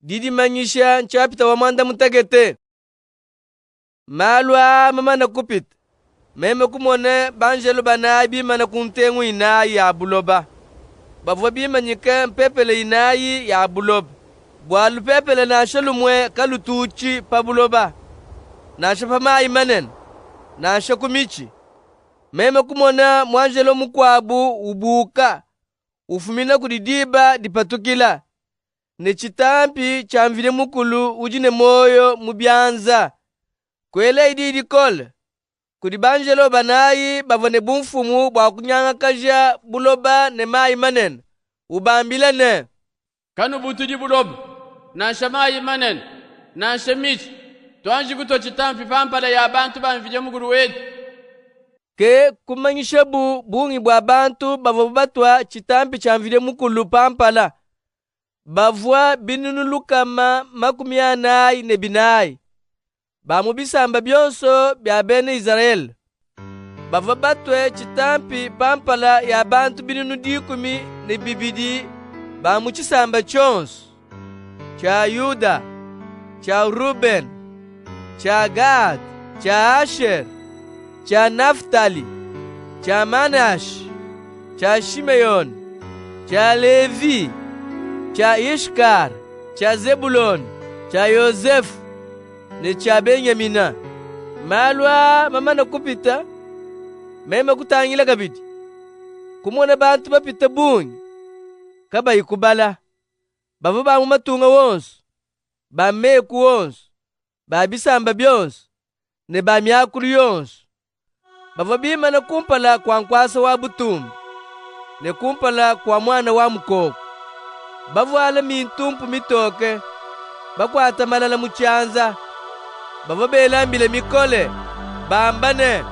didi manyisha nchapita wa mwanda mutagete. Malwa mamana kupita. Meme kumone banjelo banayi bimana kuntengu inayi ya buloba. Bavwa bimanyike mpepele inayi ya buloba. Bwalu pepele nasha lumwe kalutuchi pa buloba. Nasha pamayi manen. Nasha kumichi. Meme kumona mwanjelo mukwabu ubuka. Ufumina kudidiba dipatukila. Ne chitampi chamvile mukulu ujine moyo mubyanza. Kwele ididi kole. Kudi banjelo banayi bavone bumfumu bwa kunyanga kaja buloba ne mayi manen. Ubambila ne. Kanu butudi buloba. Nasha mayi manen. Nasha michi. Tuanji kuto chitampi pampala ya bantu banvile mukulu wetu. Ke kumanyisha bungi bwa bantu bavobatwa chitampi chamvile mukulu pampala. Bavwa binunulukama makumi anayi ne binayi. Bamubisamba byonso bya bene Israel. Bava batwe chitampi pampala ya bantu binunu 10 ne bibidi. Bamuchisamba chonso. Cha Yuda, cha Ruben, cha Gad, cha Asher, cha Naftali, cha Manash, cha Shimeyon, cha Levi, cha Ishkar, cha Zebulon, cha Yosefu, ne cha Benyamina. Malwa mamana kupita. Meme kutangila kabidi. Kumona bantu bapita bungi. Kaba ikubala. Bavo bamu matunga wonso. Bameku wonso. Babisamba byonso. Ne bamyakulu yonso. Bavo bimana kumpala kwa nkwasa wa butumbi. Ne kumpala kwa mwana wa mukoko. Bavo ala mintumpu mitoke. Bakwata malala muchanza. Bavo belambile mikole. Bambane.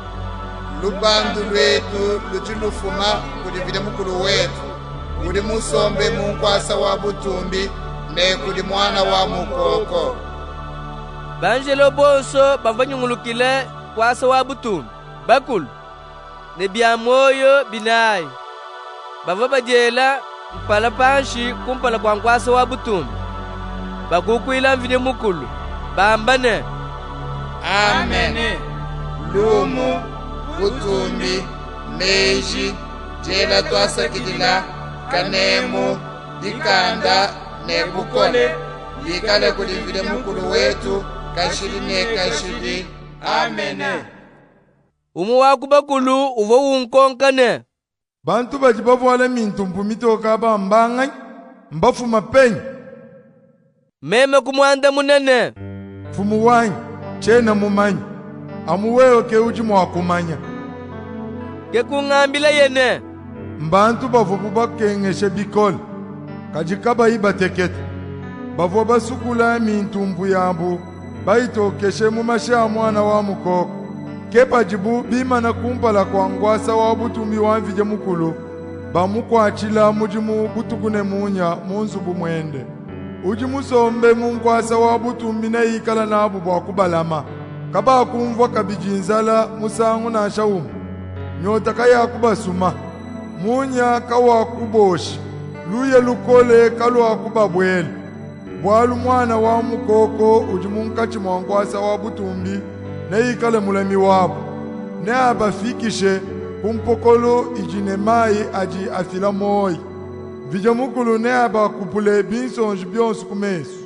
Lubandu lwetu luchilufuma kuli vile mukulu wetu. Kuli musombe munkwasa wa butumbi. Ne kuli mwana wa mukoko. Banjelo bonso bavanyungulukile kwasa wa butumbi. Bakulu. Ne bya moyo binayi. Bavo bajela mpala panshi kumpala kwa nkwasa wa butumbi. Bakukwila mvile mukulu. Bambane. Amen. Lumu, butumbi, neji, jela twasakidila, kanemu, dikanda, ne bukole. Likale kulivile mukulu wetu, kashiri ne kashiri. Amen. Umu waku bakulu uvo unkonkane. Bantu baji bavwala mintumpu mitoka bambanga mbafuma penyi. Meme kumwanda munene. Fumu wanyi chena mumanyi. Amuwewe ke uji mwakumanya. Ke kungambila yene. Mbantu bavubu bakengeshe bikole. Kajikaba iba tekete. Bavubu basukula mintumpu yambu. Baitokeshe mumasha mwana wa mukoko. Kepa jibu bimana kumpala kwa ngwasa wa butumbi wanvije mukulu. Bamukwachila mujimu butukune munya munzubu mwende. Uji musombe munkwasa wa butumbi na ikala na abu bwakubalama. Kaba kumvwa kabijinzala musangu na shaumu. Nyota kaya kubasuma. Munya kawa kuboshi. Luye lukole kalwa kubabwele. Bwalu mwana wa mukoko uji munkachi mwankwasa wa butumbi na ikale mulemi wabo. Ne abafikishe kumpokolo ijine mai aji afila moi. Vija mukulu ne abakupule binsonji byonsu kumesu.